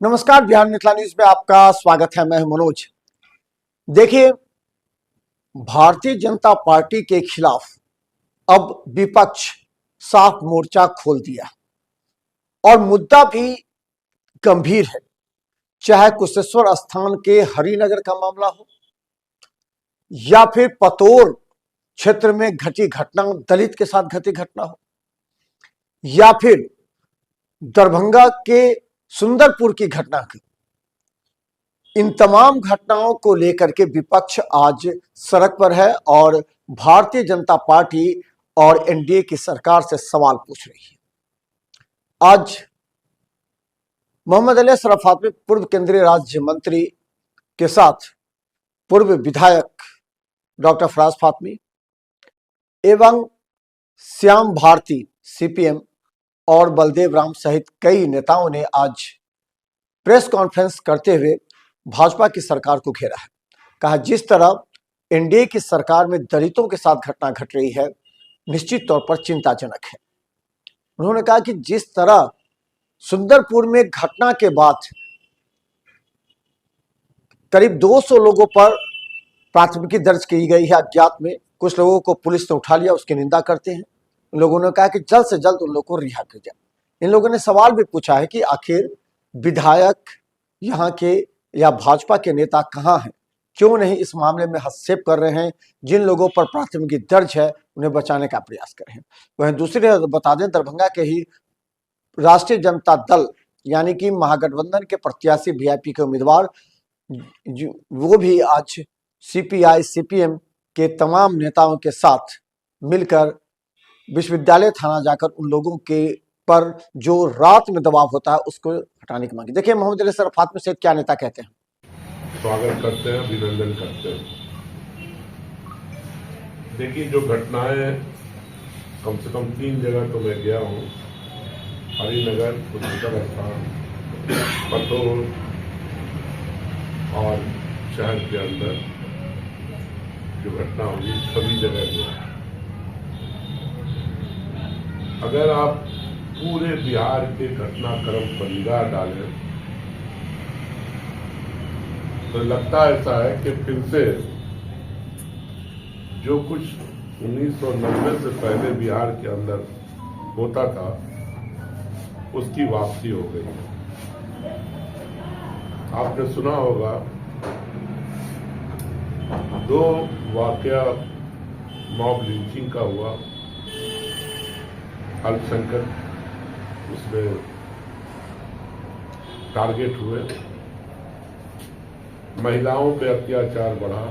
नमस्कार, बिहार मिथिला न्यूज में आपका स्वागत है। मैं हूं मनोज। देखिए, भारतीय जनता पार्टी के खिलाफ अब विपक्ष साफ मोर्चा खोल दिया और मुद्दा भी गंभीर है। चाहे कुशेश्वर स्थान के हरिनगर का मामला हो या फिर पतोर क्षेत्र में घटी घटना, दलित के साथ घटी घटना हो, या फिर दरभंगा के सुंदरपुर की घटना की, इन तमाम घटनाओं को लेकर के विपक्ष आज सड़क पर है और भारतीय जनता पार्टी और एनडीए की सरकार से सवाल पूछ रही है। आज मोहम्मद अली शराफत में पूर्व केंद्रीय राज्य मंत्री के साथ पूर्व विधायक डॉक्टर फराज फातमी एवं श्याम भारती सीपीएम और बलदेव राम सहित कई नेताओं ने आज प्रेस कॉन्फ्रेंस करते हुए भाजपा की सरकार को घेरा है। कहा, जिस तरह एनडीए की सरकार में दलितों के साथ घटना घट रही है, निश्चित तौर पर चिंताजनक है। उन्होंने कहा कि जिस तरह सुंदरपुर में घटना के बाद करीब 200 लोगों पर प्राथमिकी दर्ज की गई है अज्ञात में, कुछ लोगों को पुलिस ने उठा लिया, उसकी निंदा करते हैं। इन लोगों ने कहा कि जल्द से जल्द उन लोगों को रिहा किया जाए। इन लोगों ने सवाल भी पूछा है कि आखिर विधायक यहाँ के या भाजपा के नेता कहाँ हैं, क्यों नहीं इस मामले में हस्तक्षेप कर रहे हैं, जिन लोगों पर प्राथमिकी दर्ज है उन्हें बचाने का प्रयास कर रहे हैं। वहीं दूसरी बता दें, दरभंगा के ही राष्ट्रीय जनता दल यानी कि महागठबंधन के प्रत्याशी वीआईपी के उम्मीदवार वो भी आज सीपीआई सीपीएम के तमाम नेताओं के साथ मिलकर विश्वविद्यालय थाना जाकर उन लोगों के पर जो रात में दबाव होता है उसको हटाने की मांगी। देखिए मोहम्मद अली शराफत में से क्या नेता कहते हैं। स्वागत करते हैं, अभिनंदन करते हैं। देखिए, जो घटनाएं कम से कम 3 जगह तो मैं गया हूँ, हरिनगर, कुशेश्वर स्थान, पतोर और शहर के अंदर जो घटना हुई, सभी जगह गया। अगर आप पूरे बिहार के घटनाक्रम पर निगाह डालें तो लगता ऐसा है कि फिर से जो कुछ 1990 से पहले बिहार के अंदर होता था उसकी वापसी हो गई। आपने सुना होगा 2 वाकया मॉब लिंचिंग का हुआ, अल्पसंख्यक उसमें टारगेट हुए, महिलाओं पे अत्याचार बढ़ा,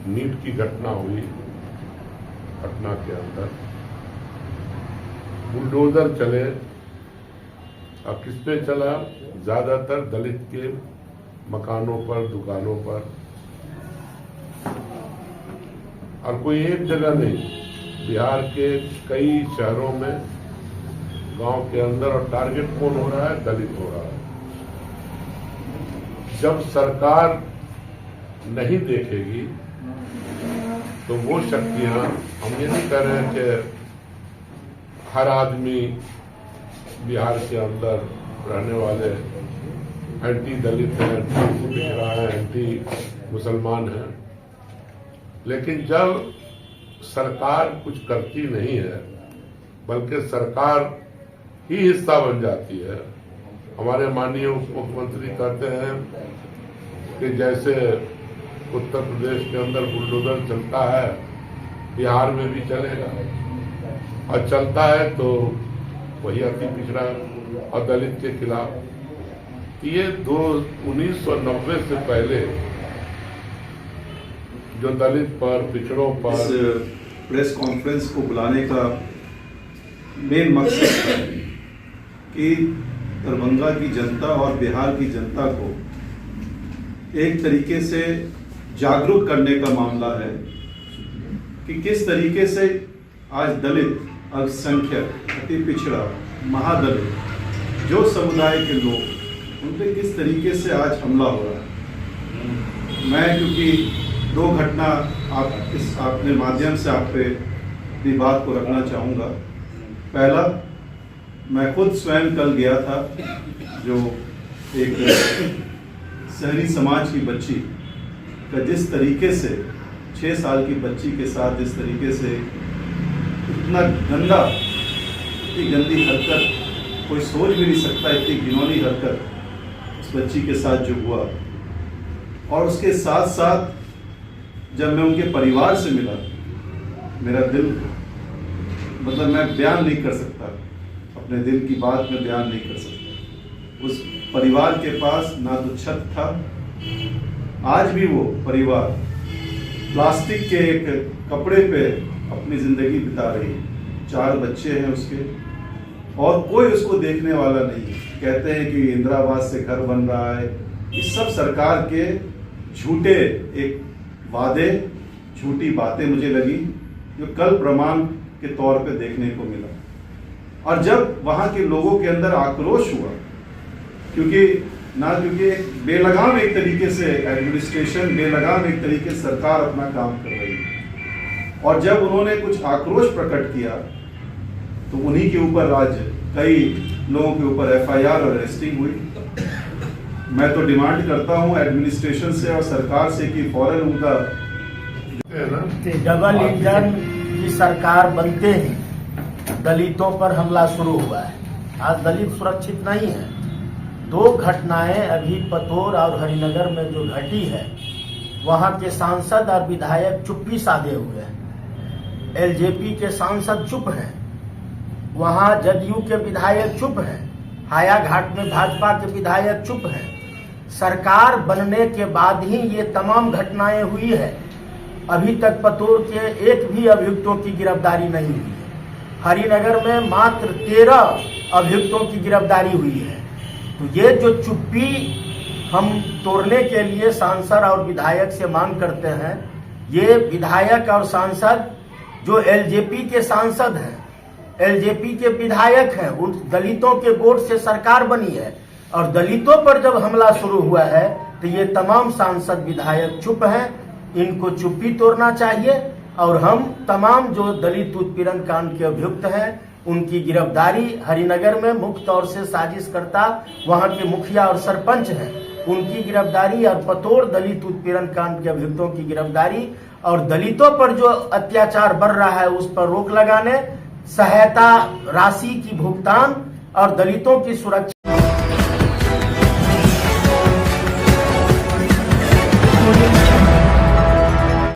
नीट की घटना हुई, घटना के अंदर बुलडोजर चले और किस पे चला, ज्यादातर दलित के मकानों पर, दुकानों पर, और कोई एक जगह नहीं, बिहार के कई शहरों में, गांव के अंदर, और टारगेट कौन हो रहा है? दलित हो रहा है। जब सरकार नहीं देखेगी तो वो शक्तियां, हम ये नहीं कह रहे हैं कि हर आदमी बिहार के अंदर रहने वाले एंटी दलित है, एंटी पिछड़ा है, एंटी मुसलमान है, लेकिन जब सरकार कुछ करती नहीं है बल्कि सरकार ही हिस्सा बन जाती है। हमारे माननीय उप मुख्यमंत्री कहते हैं कि जैसे उत्तर प्रदेश के अंदर बुलडोजर चलता है, बिहार में भी चलेगा, और चलता है तो वही अति पिछड़ा और दलित के खिलाफ। ये 1990 से पहले जो दलित पर, पिछड़ों पर प्रेस कॉन्फ्रेंस को बुलाने का मेन मकसद था कि दरभंगा की जनता और बिहार की जनता को एक तरीके से जागरूक करने का मामला है कि किस तरीके से आज दलित, अल्पसंख्यक, अति पिछड़ा, महादलित जो समुदाय के लोग, उन पे किस तरीके से आज हमला हो रहा है। मैं क्योंकि 2 घटना आपने माध्यम से आप पे भी बात को रखना चाहूँगा। पहला मैं खुद स्वयं कल गया था, जो एक शहरी समाज की बच्ची का जिस तरीके से 6 साल की बच्ची के साथ जिस तरीके से इतना गंदा, इतनी गंदी हरकत कोई सोच भी नहीं सकता, इतनी घिनौनी हरकत उस बच्ची के साथ जो हुआ। और उसके साथ साथ जब मैं उनके परिवार से मिला, मेरा दिल, मतलब मैं बयान नहीं कर सकता, अपने दिल की बात में बयान नहीं कर सकता। उस परिवार के पास ना तो छत था, आज भी वो परिवार प्लास्टिक के एक कपड़े पे अपनी जिंदगी बिता रही है। 4 बच्चे हैं उसके और कोई उसको देखने वाला नहीं है। कहते हैं कि इंदिरा आवास से घर बन रहा है, ये सब सरकार के झूठे एक वादे, झूठी बातें मुझे लगी, जो कल प्रमाण के तौर पे देखने को मिला। और जब वहां के लोगों के अंदर आक्रोश हुआ, क्योंकि बेलगाम एक तरीके से एडमिनिस्ट्रेशन, बेलगाम एक तरीके से सरकार अपना काम कर रही है, और जब उन्होंने कुछ आक्रोश प्रकट किया तो उन्हीं के ऊपर आज कई लोगों के ऊपर एफआईआर और अरेस्टिंग हुई। मैं तो डिमांड करता हूं एडमिनिस्ट्रेशन से और सरकार से कि फौरन उनका डबल इंजन की सरकार बनते ही दलितों पर हमला शुरू हुआ है। आज दलित सुरक्षित नहीं है। 2 घटनाएं अभी पतोर और हरिनगर में जो घटी है, वहां के सांसद और विधायक चुप्पी साधे हुए हैं। एलजेपी के सांसद चुप हैं, वहां जदयू के विधायक चुप हैं, हायाघाट में भाजपा के विधायक चुप हैं। सरकार बनने के बाद ही ये तमाम घटनाएं हुई है। अभी तक पतोर के एक भी अभियुक्तों की गिरफ्तारी नहीं हुई है। हरिनगर में मात्र 13 अभियुक्तों की गिरफ्तारी हुई है। तो ये जो चुप्पी हम तोड़ने के लिए सांसद और विधायक से मांग करते हैं, ये विधायक और सांसद जो एलजेपी के सांसद हैं, एलजेपी के विधायक हैं, उन दलितों के वोट से सरकार बनी है, और दलितों पर जब हमला शुरू हुआ है तो ये तमाम सांसद विधायक चुप हैं। इनको चुप्पी तोड़ना चाहिए और हम तमाम जो दलित उत्पीड़न कांड के अभियुक्त हैं उनकी गिरफ्तारी, हरिनगर में मुख्य तौर से साजिशकर्ता वहां के मुखिया और सरपंच हैं, उनकी गिरफ्तारी, और पतोर दलित उत्पीड़न कांड के अभियुक्तों की गिरफ्तारी, और दलितों पर जो अत्याचार बढ़ रहा है उस पर रोक लगाने, सहायता राशि की भुगतान और दलितों की सुरक्षा।